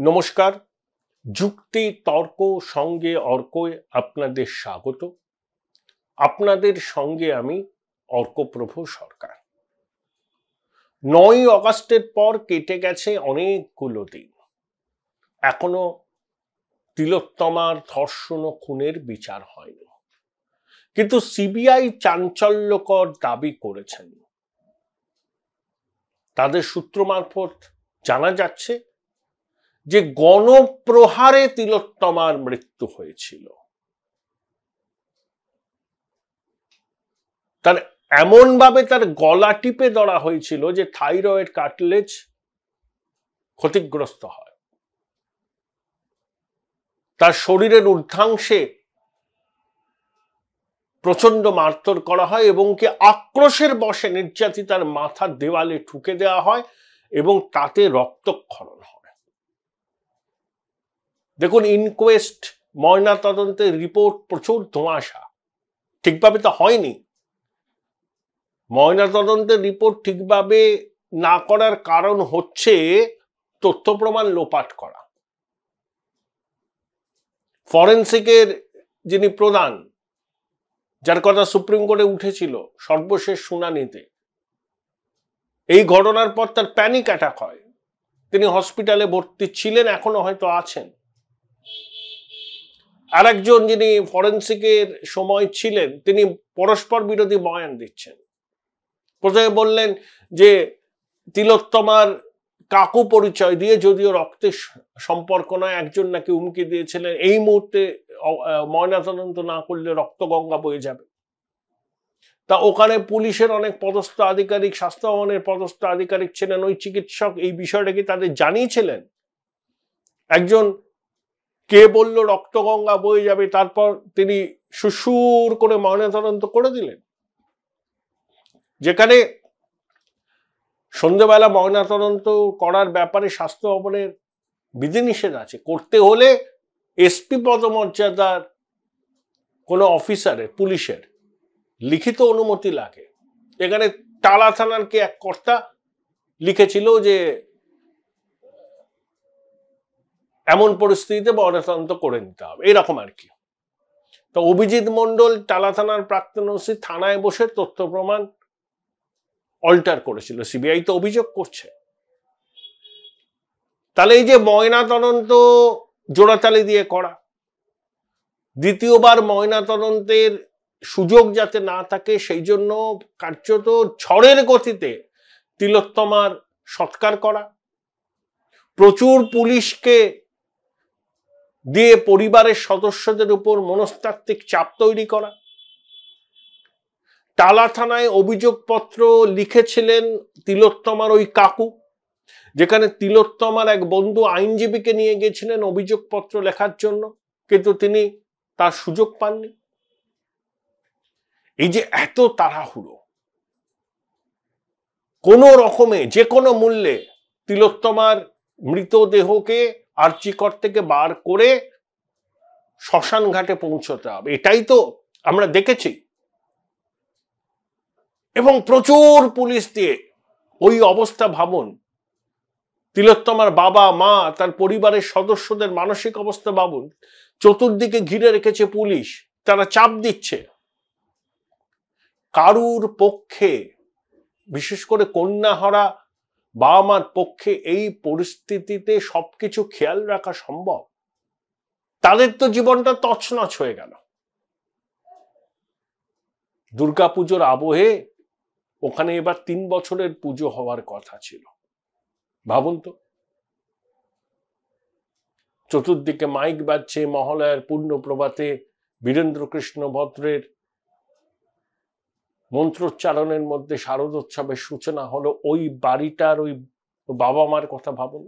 নমস্কার, যুক্তি তর্ক সঙ্গে অর্কয় আপনাদের স্বাগত। আপনাদের সঙ্গে আমি অর্কপ্রভ সরকার। 9ই অগাস্টের পর কেটে গেছে অনেকগুলো দিন, এখনো তিলোত্তমার ধর্ষণ ও খুনের বিচার হয়নি, কিন্তু সিবিআই চাঞ্চল্যকর দাবি করেছেন। তাদের সূত্র মারফত জানা যাচ্ছে যে গণপ্রহারে তিলোত্তমার মৃত্যু হয়েছিল। তার এমন ভাবে তার গলা টিপে ধরা হয়েছিল যে থাইরয়েড কার্টিলেজ ক্ষতিগ্রস্ত হয়। তার শরীরের ঊর্ধ্বাংশে প্রচন্ড মারধর করা হয় এবং কি আক্রোশের বশে নির্যাতিতার মাথা দেওয়ালে ঠুকে দেওয়া হয় এবং তাতে রক্তক্ষরণ হয়। দেখুন, ইনকোয়েস্ট ময়না তদন্তের রিপোর্ট প্রচুর ধোঁয়াশা, ঠিকভাবে তো হয়নি। ময়না তদন্তের রিপোর্ট ঠিকভাবে না করার কারণ হচ্ছে তথ্য প্রমাণ লোপাট করা। ফরেন্সিকের যিনি প্রধান, যার কথা সুপ্রিম কোর্টে উঠেছিল সর্বশেষ শুনানিতে, এই ঘটনার পর তার প্যানিক অ্যাটাক হয়। তিনি হসপিটালে ভর্তি ছিলেন, এখনো হয়তো আছেন। আর একজন যিনি ফরেন্সিকের সময় ছিলেন, তিনি পরস্পর বিরোধী বয়ান দিচ্ছেন। প্রথমে বললেন যে তিলোত্তমার কাকু পরিচয় দিয়ে, যদিও রক্তের সম্পর্ক নয়, একজন নাকি হুমকি দিয়েছিলেন এই মুহূর্তে ময়নাতদন্ত না করলে রক্ত গঙ্গা বয়ে যাবে। তা ওখানে পুলিশের অনেক পদস্থ আধিকারিক, স্বাস্থ্য ভবনের পদস্থ আধিকারিক ছিলেন, ওই চিকিৎসক এই বিষয়টা কি তাদের জানিয়েছিলেন? একজন কে বলল রক্ত গঙ্গা বয়ে যাবে, তারপর তিনি সুসুর করে ময়নাতদন্ত করে দিলেন। যেখানে সন্ধ্যেবেলা ময়নাতদন্ত করার ব্যাপারে স্বাস্থ্য ভবনের বিধিনিষেধ আছে, করতে হলে এসপি পদমর্যাদার কোনো অফিসারের, পুলিশের লিখিত অনুমতি লাগে। এখানে টালা থানার কে এক কর্তা লিখেছিল যে এমন পরিস্থিতিতে ময়নাতদন্ত করে নিতে হবে, এরকম আর কি। তো অভিজিৎ মন্ডল, টালা থানার প্রাক্তন ওসি, থানায় বসে তথ্য প্রমাণ অল্টার করেছিল। সিবিআই তো অভিযোগ করছে। তাহলে এই যে ময়নাতদন্ত জোড়াতালি দিয়ে করা, দ্বিতীয়বার ময়নাতদন্তের সুযোগ যাতে না থাকে সেই জন্য কার্যত ঝড়ের গতিতে তিলোত্তমার সৎকার করা, প্রচুর পুলিশকে দিয়ে পরিবারের সদস্যদের উপর মনস্তাত্ত্বিক চাপ তৈরি করা। টালা থানায় অভিযোগপত্র লিখেছিলেন তিলোত্তমার ওই কাকু, যেখানে তিলোত্তমার এক বন্ধু আইনজীবীকে নিয়ে গেছিলেন অভিযোগপত্র লেখার জন্য, কিন্তু তিনি তার সুযোগ পাননি। এই যে এত তাড়াহুড়ো, কোন রকমে যে কোনো মূল্যে তিলোত্তমার মৃতদেহকে আর্চিকর থেকে বার করে শ্মশান ঘাটে পৌঁছতে হবে, এটাই তো আমরা দেখেছি। এবং প্রচুর পুলিশ দিয়ে ওই অবস্থা ভাবুন। তিলোত্তমার বাবা মা, তার পরিবারের সদস্যদের মানসিক অবস্থা ভাবুন। চতুর্দিকে ঘিরে রেখেছে পুলিশ, তারা চাপ দিচ্ছে। কারুর পক্ষে, বিশেষ করে কন্যাহারা বাবা মার পক্ষে এই পরিস্থিতিতে সবকিছু খেয়াল রাখা সম্ভব? তাদের তো জীবনটা তছনছ হয়ে গেল। দুর্গাপুজোর আবহে ওখানে এবার 3 বছরের পুজো হওয়ার কথা ছিল। ভাবুন তো, চতুর্দিকে মাইক বাজছে, মহালয়ার পূর্ণ প্রভাতে বীরেন্দ্রকৃষ্ণ ভদ্রের মন্ত্রোচ্চারণের মধ্যে শারদোৎসবের সূচনা হলো। ওই বাড়িটার ওই বাবা মার কথা ভাবুন।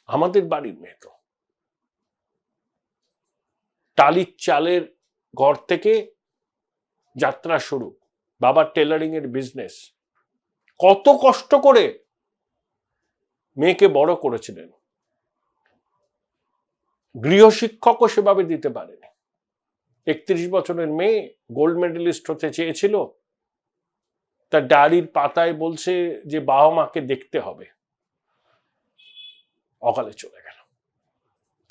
আমাদের বাড়ির মেয়ে তো, টালির চালের ঘর থেকে যাত্রা শুরু, বাবার টেলারিং এর বিজনেস, কত কষ্ট করে মেয়েকে বড় করেছিলেন। গৃহশিক্ষকও সেভাবে দিতে পারেনি। 31 বছরের মেয়ে গোল্ড মেডেলিস্ট হতে চেয়েছিল, তার ডায়েরির পাতায় বলছে যে বাবা মাকে দেখতে হবে। অকালে চলে গেল।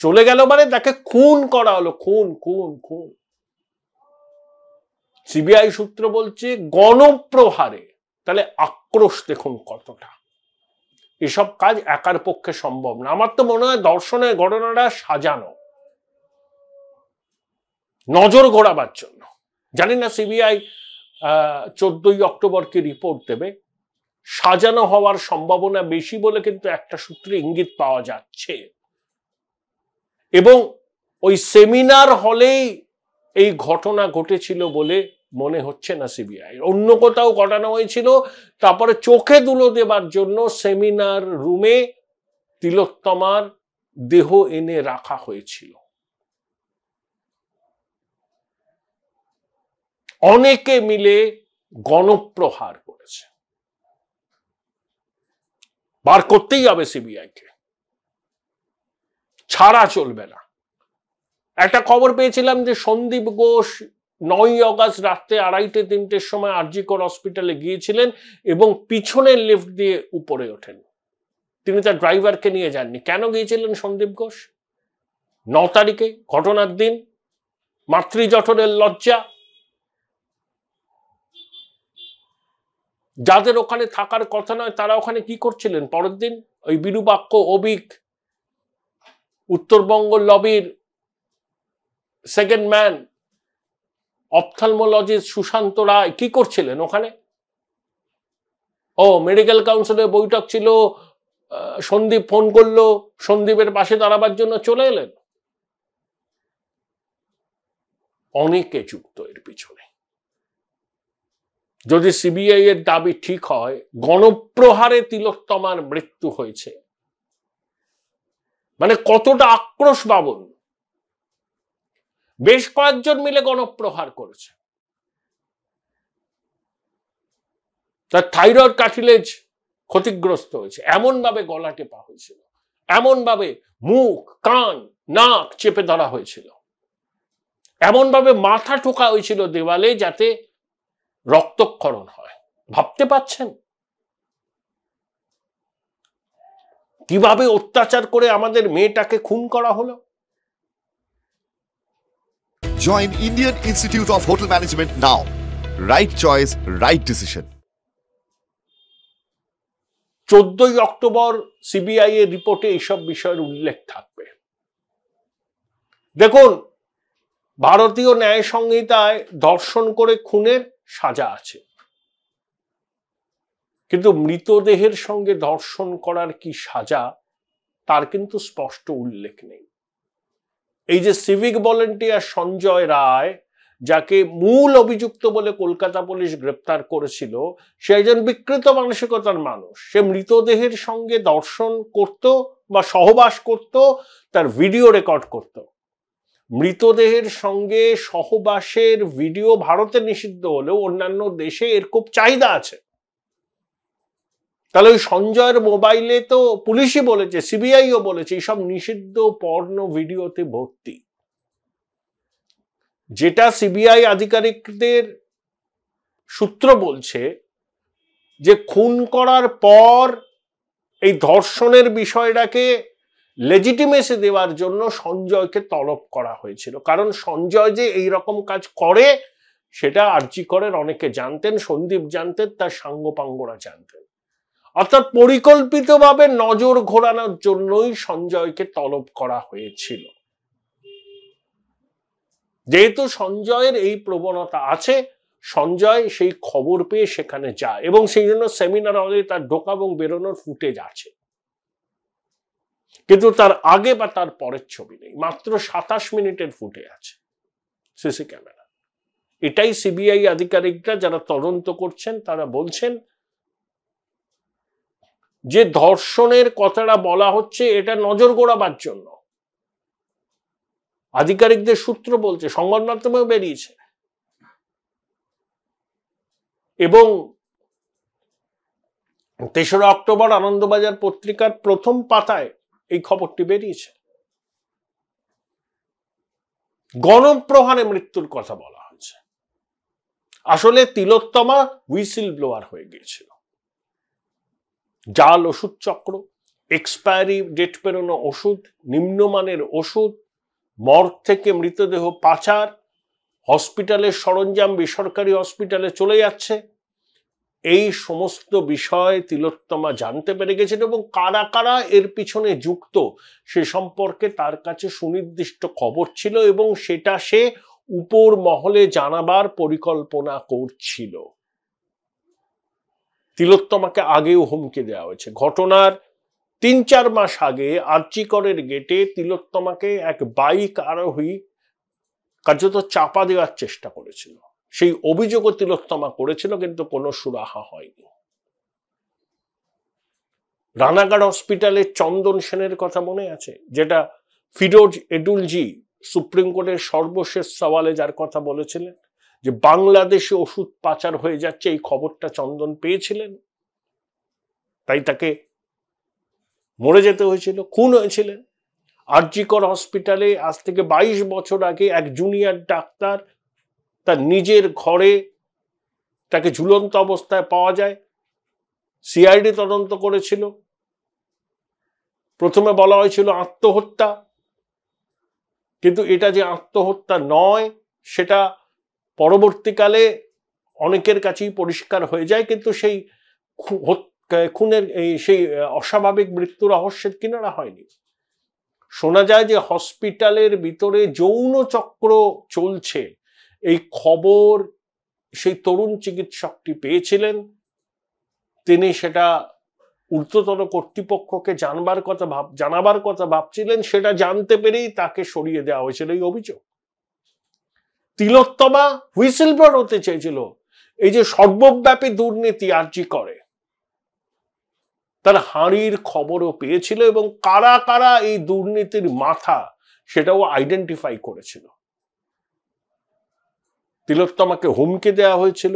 চলে গেল মানে তাকে খুন করা হলো, খুন খুন খুন। সিবিআই সূত্র বলছে গণপ্রহারে। তাহলে আক্রোশ দেখুন কতটা। এসব কাজ একার পক্ষে সম্ভব না। আমার তো মনে হয় ধর্ষণের ঘটনাটা সাজানো, নজর ঘোরাবার জন্য। জানি না সিবিআই 14ই অক্টোবরকে রিপোর্ট দেবে, সাজানো হওয়ার সম্ভাবনা বেশি বলে কিন্তু একটা সূত্রে ইঙ্গিত পাওয়া যাচ্ছে। এবং ওই সেমিনার হলেই এই ঘটনা ঘটেছিল বলে মনে হচ্ছে না সিবিআই, অন্য কোথাও ঘটানো হয়েছিল। তারপরে চোখে ধুলো দেবার জন্য সেমিনার রুমে তিলোত্তমার দেহ এনে রাখা হয়েছিল। অনেকে মিলে গণপ্রহার করেছে। বার করতেই হবে সিবিআইকে, ছাড়া চলবে না। একটা খবর পেয়েছিলাম যে সন্দীপ ঘোষ 9ই অগাস্ট রাত্রে 2:30-3টের সময় আরজি কর হসপিটালে গিয়েছিলেন এবং পিছনের লিফট দিয়ে উপরে ওঠেন। তিনি তার ড্রাইভারকে নিয়ে যাননি। কেন গিয়েছিলেন সন্দীপ ঘোষ? 9 তারিখে ঘটনার দিন, মাতৃজঠরের লজ্জা। যাদের ওখানে থাকার কথা নয় তারা ওখানে কি করছিলেন পরের দিন? ওই বিরূপাক্ষ অবিক, উত্তরবঙ্গ লবির সেকেন্ড ম্যান, অপথলমোলজিস্ট সুশান্ত রায় কি করছিলেন ওখানে? ও মেডিকেল কাউন্সিলের বৈঠক ছিল, সন্দীপ ফোন করলো, সন্দীপের পাশে দাঁড়াবার জন্য চলে এলেন। অনেকে যুক্ত এর পিছনে। যদি সিবিআই এর দাবি ঠিক হয় গণপ্রহারে তিলোত্তমার মৃত্যু হয়েছে, মানে কতটা আক্রোশ ভাবুন। বেশ কয়েকজন মিলে গণপ্রহার করেছে। তার থাইরয়েড কার্টিলেজ ক্ষতিগ্রস্ত হয়েছে, এমন ভাবে গলা টেপা হয়েছিল, এমন ভাবে মুখ কান নাক চেপে ধরা হয়েছিল, এমন ভাবে মাথা ঠোকা হয়েছিল দেওয়ালে যাতে রক্তক্ষরণ হয়। ভাবতে পাচ্ছেন কিভাবে অত্যাচার করে আমাদের মেয়েটাকে খুন করা হলো? Join Indian Institute of Hotel Management now. Right choice, right decision. 14ই অক্টোবর সিবিআই এর রিপোর্টে এইসব বিষয়ের উল্লেখ থাকবে। দেখুন, ভারতীয় ন্যায় সংহিতায় ধর্ষণ করে খুনের সাজা আছে, কিন্তু মৃতদেহের সঙ্গে ধর্ষণ করার কি সাজা তার কিন্তু স্পষ্ট উল্লেখ নেই। এই যে সিভিক ভলেন্টিয়ার সঞ্জয় রায়, যাকে মূল অভিযুক্ত বলে কলকাতা পুলিশ গ্রেপ্তার করেছিল, সে একজন বিকৃত মানসিকতার মানুষ। সে মৃতদেহের সঙ্গে ধর্ষণ করত বা সহবাস করত, তার ভিডিও রেকর্ড করত। মৃতদেহের সঙ্গে সহবাসের ভিডিও ভারতে নিষিদ্ধ হলেও অন্যান্য দেশে এর খুব চাহিদা আছে। তাহলে ওই সঞ্জয়ের মোবাইলে তো পুলিশই বলেছে, সিবিআইও বলেছে, এইসব নিষিদ্ধ পর্ন ভিডিওতে ভর্তি। যেটা সিবিআই আধিকারিকদের সূত্র বলছে যে খুন করার পর এই ধর্ষণের বিষয়টাকে লেজিটিমেসি দেওয়ার জন্য সঞ্জয়কে তলব করা হয়েছিল। কারণ সঞ্জয় যে এই রকম কাজ করে সেটা আরজি করের অনেকে জানতেন, সন্দীপ জানতেন, তার সাঙ্গপাঙ্গরা জানতেন। অর্থাৎ পরিকল্পিতভাবে নজর ঘোরানোর জন্যই সঞ্জয়কে তলব করা হয়েছিল। যেহেতু সঞ্জয়ের এই প্রবণতা আছে, সঞ্জয় সেই খবর পেয়ে সেখানে যায় এবং সেই জন্য সেমিনার হলে তার ঢোকা এবং বেরোনোর ফুটেজ আছে, কিন্তু তার আগে বা তার পরের ছবি নেই। মাত্র 27 মিনিটের ফুটে আছে সিসি ক্যামেরা। এটাই সিবিআই আধিকারিকরা যারা তদন্ত করছেন তারা বলছেন যে ধর্ষণের কথাটা বলা হচ্ছে এটা নজর ঘোরাবার জন্য। আধিকারিকদের সূত্র বলছে, সংবাদ মাধ্যমেও বেরিয়েছে। এবং 3রা অক্টোবর আনন্দবাজার পত্রিকার প্রথম পাতায় এই খবরটি বেরিয়েছে। গণপ্রহারে মৃত্যুর কথা বলা হয়েছে। আসলে তিলোত্তমা হুইসিল ব্লোয়ার হয়ে গিয়েছিল। জাল ওষুধ চক্র, এক্সপায়ারি ডেট পেরোনো ওষুধ, নিম্নমানের ওষুধ, মর্গ থেকে মৃতদেহ পাচার, হসপিটালের সরঞ্জাম বেসরকারি হসপিটালে চলে যাচ্ছে, এই সমস্ত বিষয় তিলোত্তমা জানতে পেরে গেছেন এবং কারা কারা এর পিছনে যুক্ত সে সম্পর্কে তার কাছে সুনির্দিষ্ট খবর ছিল এবং সেটা সে উপর মহলে জানাবার পরিকল্পনা করছিল। তিলোত্তমাকে আগেও হুমকি দেওয়া হয়েছে। ঘটনার ৩-৪ মাস আগে আরজিকরের গেটে তিলোত্তমাকে এক বাইক আরোহী কার্যত চাপা দেওয়ার চেষ্টা করেছিল। সেই অভিযোগও তিলোত্তমা করেছিল, কিন্তু কোনো সুরাহা হয়নি। রানাঘাট হসপিটালের চন্দন সেনের কথা মনে আছে, যেটা ফিরোজ এডুলজি সুপ্রিম কোর্টের সর্বশেষ সওয়ালে যার কথা বলেছিলেন যে বাংলাদেশে ওষুধ পাচার হয়ে যাচ্ছে, এই খবরটা চন্দন পেয়েছিলেন, তাই তাকে মরে যেতে হয়েছিল, খুন হয়েছিলেন। আরজিকর হসপিটালে আজ থেকে 22 বছর আগে এক জুনিয়র ডাক্তার তার নিজের ঘরে তাকে ঝুলন্ত অবস্থায় পাওয়া যায়। সিআইডি তদন্ত করেছিল। প্রথমে বলা হয়েছিল আত্মহত্যা, কিন্তু এটা যে আত্মহত্যা নয় সেটা পরবর্তীকালে অনেকের কাছেই পরিষ্কার হয়ে যায়। কিন্তু সেই খুনের সেই অস্বাভাবিক মৃত্যু রহস্যের কিনারা হয়নি। শোনা যায় যে হসপিটালের ভিতরে যৌন চক্র চলছে, এই খবর সেই তরুণ চিকিৎসকটি পেয়েছিলেন। তিনি সেটা ঊর্ধ্বতন কর্তৃপক্ষকে জানাবার কথা ভাবছিলেন, সেটা জানতে পেরেই তাকে সরিয়ে দেওয়া হয়েছিল এই অভিযোগ। তিলোত্তমা হুইসেল ব্লোয়ার হতে চেয়েছিল। এই যে সর্বব্যাপী দুর্নীতি আরজিকরে, তার হাঁড়ির খবরও পেয়েছিল এবং কারা কারা এই দুর্নীতির মাথা সেটাও আইডেন্টিফাই করেছিল। তিলোত্তমাকে হুমকি দেওয়া হয়েছিল,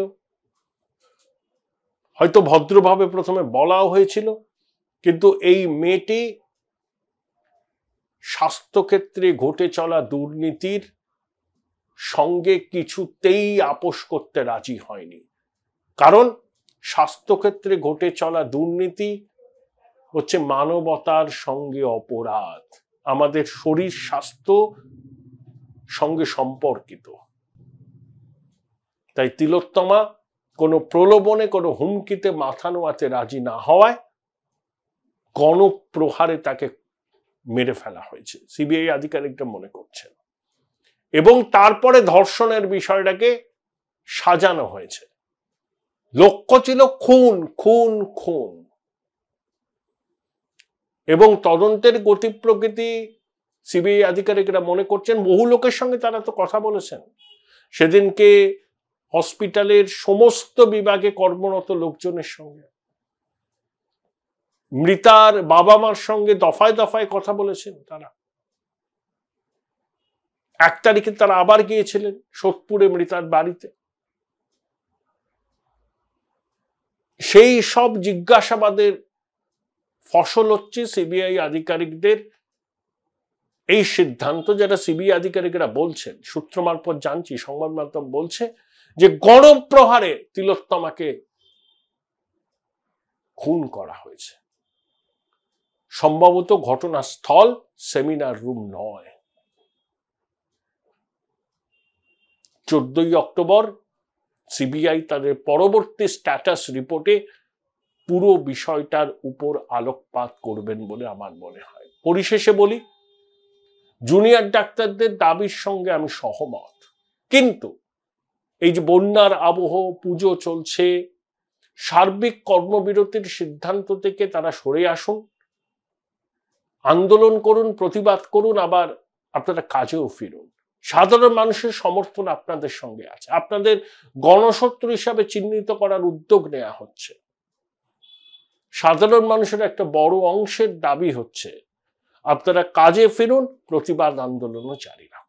হয়তো ভদ্রভাবে প্রথমে বলাও হয়েছিল, কিন্তু এই মেয়েটি স্বাস্থ্যক্ষেত্রে ঘটে চলা দুর্নীতির সঙ্গে কিছুতেই আপোষ করতে রাজি হয়নি। কারণ স্বাস্থ্যক্ষেত্রে ঘটে চলা দুর্নীতি হচ্ছে মানবতার সঙ্গে অপরাধ, আমাদের শরীর স্বাস্থ্য সঙ্গে সম্পর্কিত। তাই তিলোত্তমা কোনো প্রলোভনে, কোনো হুমকিতে মাথা নোয়াতে রাজি না হওয়ায় গণপ্রহারে তাকে মেরে ফেলা হয়েছে, সিবিআই আধিকারিকরা মনে করছেন। এবং তারপরে ধর্ষণের বিষয়টাকে সাজানো হয়েছে। লক্ষ্য ছিল খুন খুন খুন। এবং তদন্তের গতি প্রকৃতি সিবিআই আধিকারিকরা মনে করছেন, বহু লোকের সঙ্গে তারা তো কথা বলেছেন। সেদিনকে হসপিটালের সমস্ত বিভাগে কর্মরত লোকজনের সঙ্গে, মৃতার বাবা মার সঙ্গে দফায় দফায় কথা বলেছেন তারা। 1 তারিখে তারা আবার গিয়েছিলেন সোদপুরে মৃতার বাড়িতে। সেই সব জিজ্ঞাসাবাদের ফসল হচ্ছে সিবিআই আধিকারিকদের এই সিদ্ধান্ত, যেটা সিবিআই আধিকারিকরা বলছেন, সূত্র মারফত জানছি, সংবাদ মাধ্যম বলছে যে গণপ্রহারে তিলোত্তমাকে খুন করা হয়েছে। সম্ভবত ঘটনাস্থল সেমিনার রুম নয়। 14ই অক্টোবর সিবিআই তাদের পরবর্তী স্ট্যাটাস রিপোর্টে পুরো বিষয়টার উপর আলোকপাত করবেন বলে আমার মনে হয়। পরিশেষে বলি, জুনিয়র ডাক্তারদের দাবির সঙ্গে আমি সহমত, কিন্তু এই যে বন্যার আবহ, পুজো চলছে, সার্বিক কর্মবিরতির সিদ্ধান্ত থেকে তারা সরে আসুন, আন্দোলন করুন, প্রতিবাদ করুন, আবার আপনারা কাজেও ফিরুন। সাধারণ মানুষের সমর্থন আপনাদের সঙ্গে আছে। আপনাদের গণশত্রু হিসাবে চিহ্নিত করার উদ্যোগ নেওয়া হচ্ছে। সাধারণ মানুষের একটা বড় অংশের দাবি হচ্ছে আপনারা কাজে ফিরুন, প্রতিবাদ আন্দোলনও জারি রাখুন।